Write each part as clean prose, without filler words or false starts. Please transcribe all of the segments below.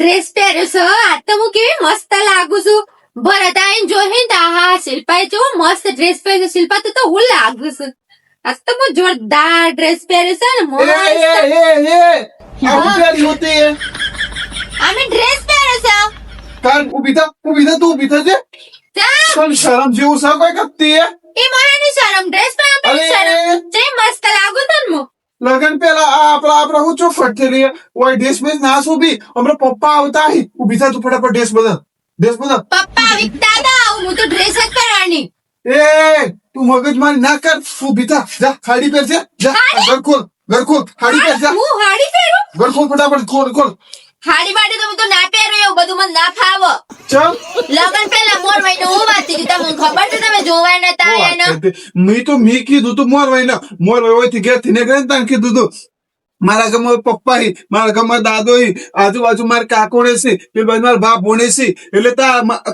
Dress પહેર્યો છે આ તો હું કેવી મસ્ત લાગુ છું. ભરત આઈને જોઈ ને હા શિલ્પાએ જો મસ્ત ડ્રેસ પહેર્યો. શિલ્પા તો હું લાગુ છું. આ તો હું જોરદાર ડ્રેસ પહેર્યો છે ને મસ્ત. અમે ડ્રેસ પહેર્યો છે. કાન ઉભી થા તું ઉભી થજે. પણ શરમ જેવું છે કોઈ કપતી હે એ મારાની શરમ ડ્રેસ પહેરવાની શરમ જે મસ્ત લાગુ તન મો. લગન પેલા આપડા હું ચોફટ થઈ રહી ઓય ડ્રેસ માં ના સુબી હમણાં પપ્પા આવતા હી ઉભી થા તું ફટાફટ ડ્રેસ બદલ પપ્પા વિકતા દા હું તો ડ્રેસ જ પહેરવાની. એ તું મગજ મારી ના કર ઉભી થા જા ખાડી પહેર છે જા ઘર ખોલ ખાડી પહેર જા હું હાડી પહેરું. ઘર ખોલ ફટાફટ ખોલ હાડી બાડી તો હું તો ના પહેરું એવું બધું મને ના ફાવ. ચલ લગન પેલા મોર વઈને હું વાતી હતી તમને ખબર છે તમે જોવાય નતા આયા ને. મેં કીધું તું મોર વઈ થી ઘેર થી ને ગઈ તને કીધું તું મારા ગામમાં પપ્પા હી મારા ગામમાં દાદો હી આજુબાજુ મારા કાકોને છે એ બાજુ મારા બાપ ભોણે છે એટલે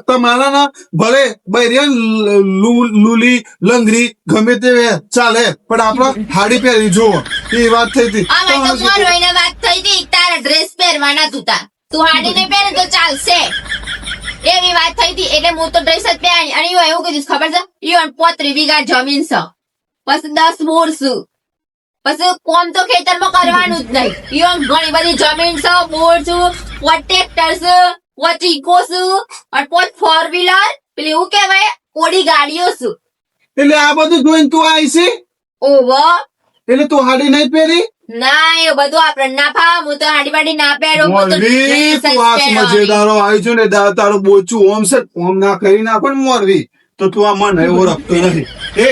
તમારા ના ભલે બૈરિયા લુલી લંગરી ગમે તે ચાલે પણ આપડે હાડી પહેરી જોવો એ વાત થઈ હતી. આમાં તો મોર વઈને વાત થઈ હતી તારા ડ્રેસ પહેરવાના તું હાડી નહીં પહેરે તો ચાલશે એવી વાત થઈ હતી એટલે હું તો ડ્રેસ જ પહેરી. અને એવું કીધું ખબર છે ઈવન 35 વીઘા જમીન છે પછી 10 બોર છું પછી કોમ તો ખેતરમાં કરવાનું જ નહીં. ઈવન ઘણી બધી જમીન છે બોર છું ટ્રેક્ટર છે ચીકો છું અને 4 વ્હીલર પેલી એવું કેવાય ઓડી ગાડીઓ છું. એટલે આ બધું જોઈને તું આવી છે ઓહો એટલે તું હાડી નહીં પહેરી ના એ બધું આપડે ના ફાવ. હું તો હાડી બાડી ના પહેરું. હું તો dress જ પહેરવાની. મજેદારો આવી છું ને તારું બોચું ઓમ છે ઓમ ના કરી નાખો ને મોરવી તો તું આ મન એવો રખતો નથી. એ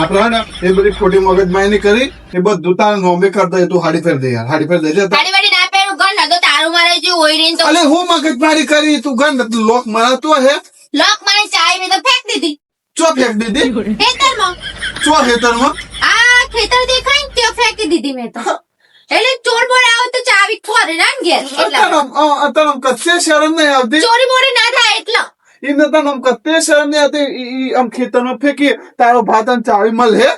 આપડે ને એ બધી ખોટી મગજમારી નહીં કરી એ બધું તારા નોમે કરતા તું હાડી પહેર દે યાર હાડી પહેર દે. હાડી બાડી ના પહેરું ગણ ના તો તારું મારે જે હોય રીન તો અલે હું મગજમારી કરી તું ગણ લોક મરાતો હે લોક મારી ચાય મેં તો ફેંક દીધી ચો ફેંક દીધી ખેતરમાં. ચો ખેતરમાં આ ખેતર દેખાય ને ત્યાં ફેંકી દીધી મેં તો. એટલે ચોર બોર આવે તો ચાવી ખોરે ના ને ઘેર એટલા અત્યારે કચ્છે શરમ નહીં આવતી ચોરી બોરી ના થાય એટલે એને તને આમ કત્તે શરમ નહીં આવતી આમ ખેતરમાં ફેંકી તારો ભાત આમ ચાવી મળે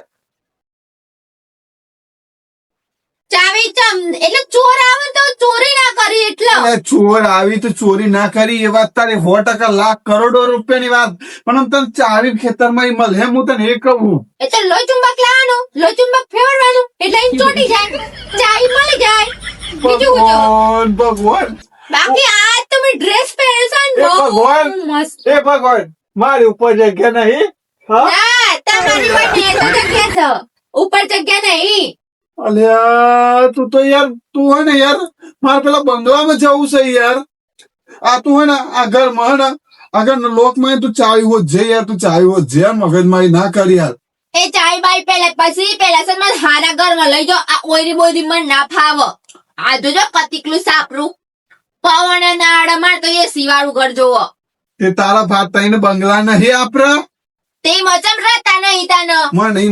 ચાવી ચમ એટલે ચોર આવે તો ચોરી ના કરી એટલે ચોર આવી તો ચોરી ના કરી એ વાત તારી 100% લાખ કરોડો રૂપિયાની વાત પણ આમ તને ચાવી ખેતરમાં મળે હું તને એ કહું એ તો લોચુંબક લાવવાનું લોચુંબક ફેરવાનું એટલે અહીં ચોટી જાય ચાવી મળી જાય બીજું ભગવાન બાકી આ તમે ડ્રેસ પહેરશો ને બહુ મસ્ત. એ ભગવાન મારી ઉપર જગ્યા નહીં ના તમારી માટે તો જગ્યા છે ઉપર જગ્યા નહીં. અલ્યા તું તો યાર તું હે ને યાર મારે પેલા બંગલામાં જવું છે યાર આ તું હે ને આ ઘરમાં હે ને આગળ લોકમાં તું ચાવી હોત જે યાર તું ચાવી હોત જે મગજમારી ના કરી યાર. એ ચાય બાય પેલા પછી પેલા સર મને હારા ઘરમાં લઈ જાઓ. આ ઓયરી બોયરી મને ના ફાવ. આ જોજો કતિકલું સાપરું પવન ના આડા માર તો એ સિવાળું ઘર જોવો તે તારા ભાત તઈને બંગલા નહીં આપડે તે મચમ રહેતા નહીં તાનો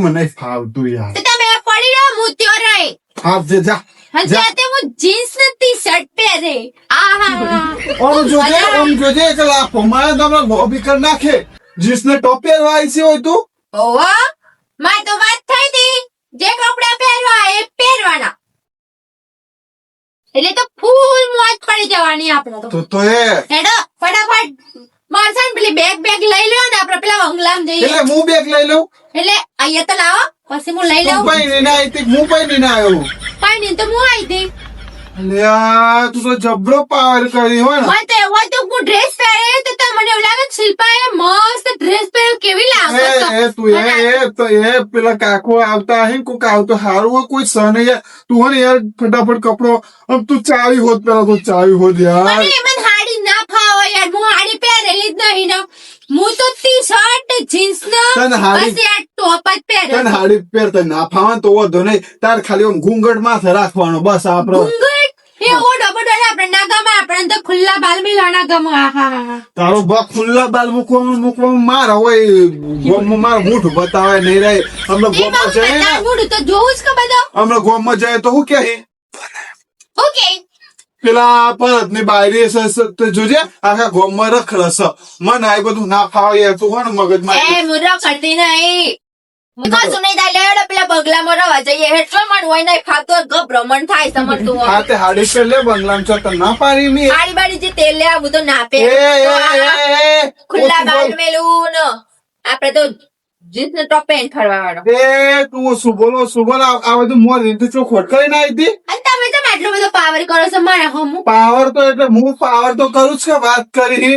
મને ફાવતું યાર તો તમે પડી રહ્યો હું ત્યો રહી આપજે જા હજાતે હું જીન્સ ને ટી શર્ટ પહેરે ઓમ જોજે કે લાફો મારે તમને લોબી કર નાખે જીન્સ ને ટોપ પહેરવા આવી છે હોય તું ઓહો માર તો વાત થઈ હતી જે કપડા પહેરવા એ પહેરવાના એટલે તો ફૂલ મોજ પડી જવાની આપણે તો એ હેડો ફટાફટ મારસાન પેલી બેગ લઈ લ્યો ને આપણે પેલા બંગલામાં જઈએ. એટલે હું બેગ લઈ લઉં એટલે અહીંયા તો લાવો પછી હું લઈ લઉં. હું પૈ ને આવ્યો પાણી તો હું આવી હતી. અલ્યા તું તો જબરો પાવર કરી હોય ને મને તો એવો તો હું ડ્રેસ પહેરે તો મને એવું લાગે શિલ્પાએ મસ્ત ડ્રેસ પહેર્યો કેવી લાગે તું પેલા કાકો આવતા હે કોક આવતો હારું હોય કોઈ સન યાર તું હે યાર ફટાફટ કપડો આમ તું ચાવી હોત પેલા તો ચાવી હોત યાર મને હાડી ના ફાવો યાર હું હાડી પહેરેલી જ નહીં ને હું તો ટી શર્ટ જીન્સ ને બસ યાર ટોપ જ પહેરે તને હાડી પહેરતા ના ફાવે તો વધો નહીં તાર ખાલી આમ ઘૂંઘટ માથે રાખવાનો બસ આપડે એ ઓડો બડો આપણે ના ગમે આપણે તો ખુલ્લા બાલ મિલાના ગમે તારો બા ખુલ્લા બાલ મૂકવામાં મારા હોય ગોમમાં મારું મૂઠું બતાવે નહીં રહે હમણાં ગોમમાં જાય ને મૂઠું તો જોવું જ કે બધો હમણાં ગોમમાં જાય તો હું કે ઓકે પેલા પરત ની બાયરી જોજે આખા ગોમમાં રખડસ મને આ બધું ના ફાવે યાર તું હોય ને મગજમાં એ મુર્રા કરતી નહીં કશું નહીં થાય લેવડો પેલા બગલામાં રવા જઈએ એટલો મન હોય નહીં ખાતો ભ્રમણ થાય સમજતું હોય હા તે હાડી પર લે બંગલામ છો તો ના પાડી મી આડી બાડી જે તેલ લે આવું તો ના પે એ ખુલ્લા બાલ મેલું ન આપડે તો જીન્સ ને ટોપ પેન્ટ ફરવા વાળો તું શું બોલો આ બધું મોર તું ચો ખોટ કરીને આવી હતી અને તમે તો આટલો બધો પાવર કરો છો મારા હમું પાવર તો એટલે હું પાવર તો કરું જ કે વાત કરી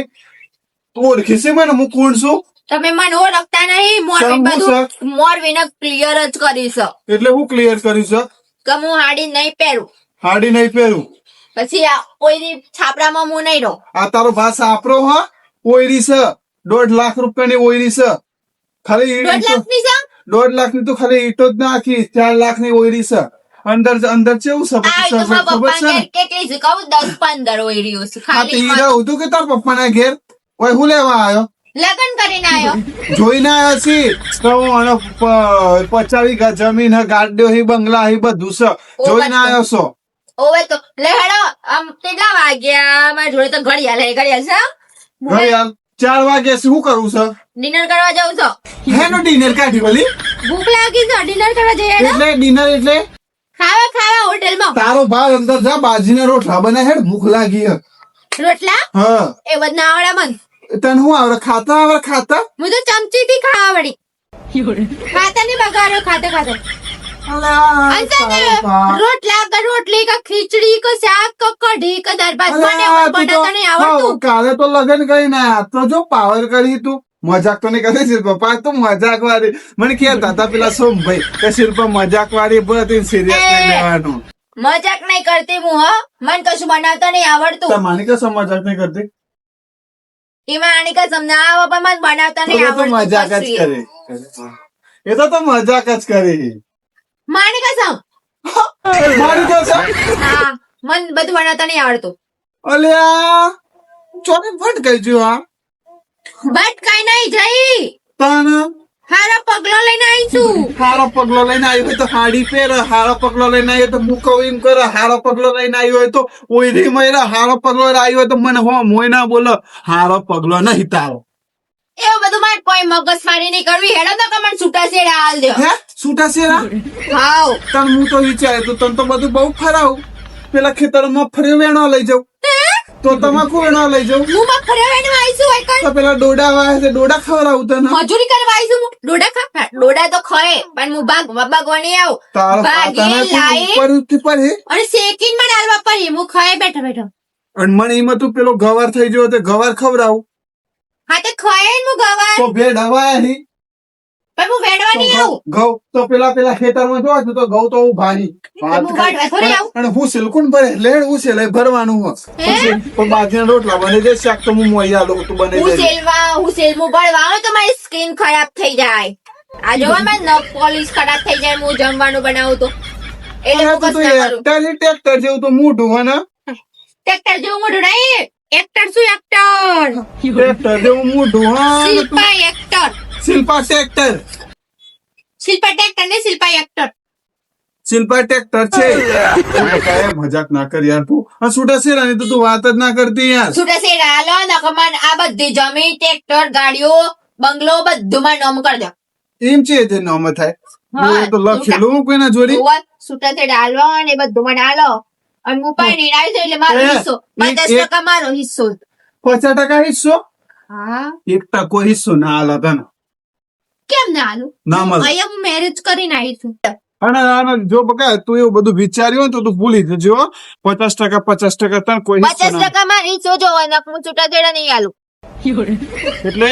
તું ઓળખી છે મને હું કોણ છું તમે મને ઓળખતા નહીં મોરબી કેમ હું બધું મોરબીને ક્લિયર જ કરીશ એટલે હું ક્લિયર કરીશ કે હું હાડી નહીં પહેરું હાડી નહીં પહેરું પછી આ કોઈ છાપરામાં હું નહીં રહું આ તારો ભાઈ સાપરો હા ઓયરી છે 1.5 લાખ રૂપિયાની ઓયરી છે ખાલી 1.5 લાખની છે 1.5 લાખની તો ખાલી ઈટો જ નાખી 4 લાખની ઓયરી છે અંદર કેવું છે આ તો ખબર મારા પપ્પા છે ને કેટલી છે કહું 10-15 હોય રહ્યું છે હા તો ઈ ખાલી રહું તું કે તાર પપ્પાના ઘેર ઓય હું લેવા આવ્યો લગન કરીને આવ્યો જોઈને આવ્યો છી તો અને 50 વીઘા જમીન હે ગાડીઓ હી બંગલા હી બધું છે જોઈને આવ્યો છો ઓવે તો લે હેડો આમ કેટલા વાગ્યા મારા જોડે તો ઘડિયાળ છે ઘડિયાળ 4 વાગે શું કરું છે ડિનર કરવા જાઉં છો હેનો ડિનર કાઢી વળી ભૂખ લાગી છે ડિનર કરવા જઈએ હેડો એટલે ડિનર એટલે ખાવા હોટેલમાં તારો ભાઈ અંદર જા બાજીના રોટલા બને હેડ ભૂખ લાગી હે રોટલા હા એ બધા આવડે મન તને હું આવડે ખાતા હું તો ચમચી થી ખાવા વળી ખાતા નહીં બગાડો ખાતે રોટલા કે રોટલી કે ખીચડી કે શાક કે કઢી કે દાળ ભાત બનાવતા નહીં આવડતું કાલે તો લગન કઈ ના તો જો પાવર કરી તું મજાક તો નહીં કરે છે પપ્પા તું મજાક વાળી મને કહેતા હતા પેલા સોમભાઈ કે શિલ્પા મજાક વાળી બધી સિરિયસ નહીં લેવાનું મજાક નહીં કરતી હું હો મને કશું બનાવતા નહીં આવડતું તમારી કશો મજાક નહીં કરતી એમાં આની કસમ ના આવે પણ મને બનાવતા નહીં તો મજાક જ આવડતું કરે એ તો મજાક જ કરી માની કસમ મારી કસમ હા મને બધું બનાવતા નહીં આવડતું અલ્યા ચોને ફટ કહી જો આ બટ કઈ નહીં જઈ તને હારા પગલો લઈને આવીશું હારો પગલો લઈને આવ્યો હોય તો હાડી પહેર હારો પગલો લઈને આવ્યો તો મૂકો એમ કરે હારો પગલો લઈને આવ્યો હોય તો ઓયરી મયરા હારો પગલો આવ્યો હોય તો મને હો મોય ના બોલો હારો પગલો નહીં તારો એવું બધું મારે કોઈ મગજમારી નહીં કરવી હેડો તો કે મને છૂટા છેડા હાલ દો હે છૂટા છેરા હાવ તને હું તો વિચારે તો તને તો બધું બહુ ફરાવું પેલા ખેતરમાં ફરી વેણો લઈ જાઉં તો તમાકુ વેણો લઈ જાઉં હું માં ફરવાનું આવીશું હોય કઈ તો પેલા ડોડા વાય છે ડોડા ખવડાવું તને મજૂરી કરવા આવીશું હું ડોડા ખા ડોડા તો ખએ પણ હું ભાગવાની આવું તારો ભાગી લાઈ ઉપર ઉઠી પડે અને શેકીન માં ડાલવા પડી હું ખએ બેઠો અને મને એમાં તું પેલો ગવાર થઈ ગયો તો ગવાર ખવડાવું હા તે ખએ ને હું ગવાર તો ભેડ હવાય નહીં પણ હું વેડવા નહીં આવું ઘઉં તો પેલા ખેતરમાં જોવા તો ઘઉં તો ઉભા નહીં હું વાટવા થોડી આવું અને હું સિલકુન ભરે લેણ હું છે લઈ ભરવાનું હોય પણ બાજરીના રોટલા બને છે શાક તો હું મોયા લો તું બને હું જાય સેલમું ભરવા આવું તો મારી સ્કિન ખરાબ થઈ જાય આ જોવા માં નખ પોલિશ ખરાબ થઈ જાય હું જમવાનું બનાવું તો એટલે હું કશું ના કરું ટ્રેક્ટર જેવું તો મોઢું હોય ને ટ્રેક્ટર જેવું મોઢું નહીં એક્ટર શું એક્ટર ટ્રેક્ટર જેવું મોઢું હા Shilpa actor Shilpa tractor Shilpa tractor ને શિલ્પા એક્ટર શિલ્પા ટ્રેક્ટર છે કાંઈ મજાક ના કર યાર તું આ છૂટા શેરાની તો તું વાત જ ના કરતી યાર છૂટા સેડા હાલો નકમન આ બધી જમીન ટ્રેક્ટર ગાડીઓ બંગલો બધું માં નોમ કરી દો એમ છે જે નામ થાય હા, હું તો લખેલું કોઈના જોડી છૂટા સેડા હાલો ને એ બધું મને હાલો અને હું પાણી આવી જાય એટલે મારો હિસ્સો 50% મારો હિસ્સો 50% હિસ્સો હા 1% હિસ્સો ના હાલ તને કેમ ના હાલું ના મળે અહીંયા હું મેરેજ કરીને આવી છું અને જો બકા તું એવું બધું વિચાર્યું હોય તો તું ભૂલી જજો 50% તને કોઈ હિસ્સો ના 50% મારો હિસ્સો જોવાનો હું છૂટા સેડા નહીં હાલું એટલે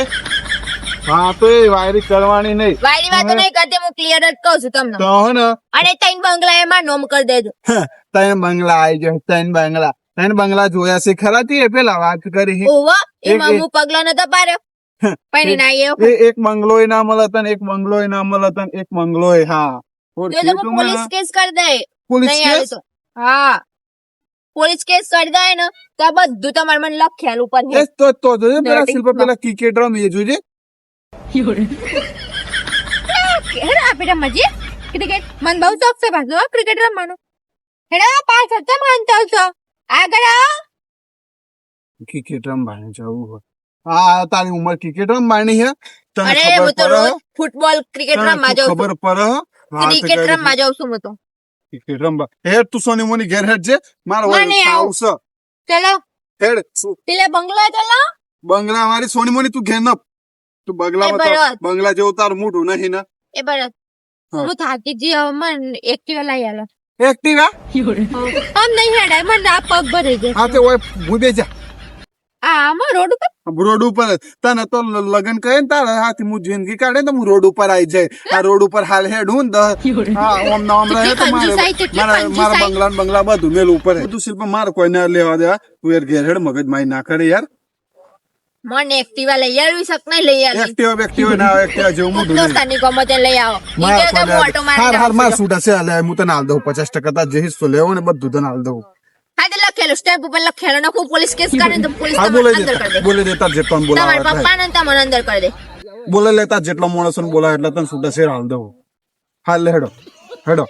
હા તો એ વાયરી કરવાની નહીં વાયરી વાતો નહીં કરતી હું ક્લિયર જ કહું છું તમને તો હે ને અને ત્રણ બંગલા એમાં નોમ કરી દેજો ત્રણ બંગલા આવી જાય ત્રણ બંગલા જોયા છે ખરા તે પેલા વાત કરી ઓવા એમાં હું પગલો નતો પાડ્યો પણ ના એ એક બંગલો ના મળે તને એક બંગલો ના મળે તને એક બંગલો હા જો તો પોલીસ કેસ કરી દે પોલીસ નહીં આવે કેસ તો હા પોલીસ કેસ કરી દે ને તો આ બધું તમારે મને લખ્યાલ ઉપર છે. એ તો જોજે પેલા શિલ્પા પેલા ક્રિકેટ રમી જોજે હેડો આપણે રમજી ક્રિકેટ મને બહુ શોખ છે પાછો ક્રિકેટ રમવાનો હેડો પાછો તમે માનતો છો આગળ આવો ક્રિકેટ રમવાને જવું હોય હા તારી ઉંમર ક્રિકેટ રમવાની હે તને અરે ખબર હું તો પડે રોજ ફૂટબોલ ક્રિકેટ તને રમવા જાઉં છું ખબર પડે હે? હા, તો ક્રિકેટ કઈ રમવા જાઉં છું હું તો ક્રિકેટ રમવા હેડ તું સોની મોની ઘેર હેડ છે મારો મને આવું. ચલો હેડ શું પેલે બંગલા ચલો બંગલા મારી સોની મોની તું ઘેર ન તું બંગલામાં એ બરાબર. તો બંગલા જેવું તારું મોઢું નહીં ને એ બરાબર હા. હું થાકી જી હવે મને એક્ટિવા લઈ આલો એક્ટિવા આમ નહીં હેડાય મને આ પગ ભરાઈ જાય હા તે ઓય ભૂબે જા આમાં રોડ ઉપર રોડ ઉપર તને તો લગન કહે ને તારા હાથી હું જિંદગી કાઢે ને હું રોડ ઉપર આવી જાય આ રોડ ઉપર હાલ હેડ હું ને હા ઓમ નામ રહે તો કેટલી કંજૂસાઈ, મારા કેટલી મારા કંજૂસાઈ. બંગલા ને બંગલા બધું મેલ ઉપર હે. બધું શિલ્પ મારે કોઈ ના લેવા દેવા તું યાર ઘેર હેડ મગજ મારી ના કરે યાર મને એક્ટિવા લઈ આવી શક નહીં લઈ આવી એક્ટિવા ના એક્ટિવા જેવું મોઢું નહીં. દોસ્તાની ગમતે લઈ આવો ઈ કે તો મોટો હાર હાર માર મારી છૂટા છે હાલે હું તને હાલ દઉં 50% તાર જે હિસ્સો લેવો ને બધું તને હાલ દઉં હા તો લખેલું સ્ટેમ્પ ઉપર લખેલું ને હું પોલીસ કેસ કરે તો પોલીસ હા તમને બોલે અંદર કરી દે બોલે દે તાર જેટલો તમારા બોલાવે એટલે. પપ્પા ને તમને અંદર કરી દે બોલે લે તાર જેટલો માણસો ને બોલાવે એટલે તને છૂટા છે હાલ દઉં હાલ લે હેડો હેડો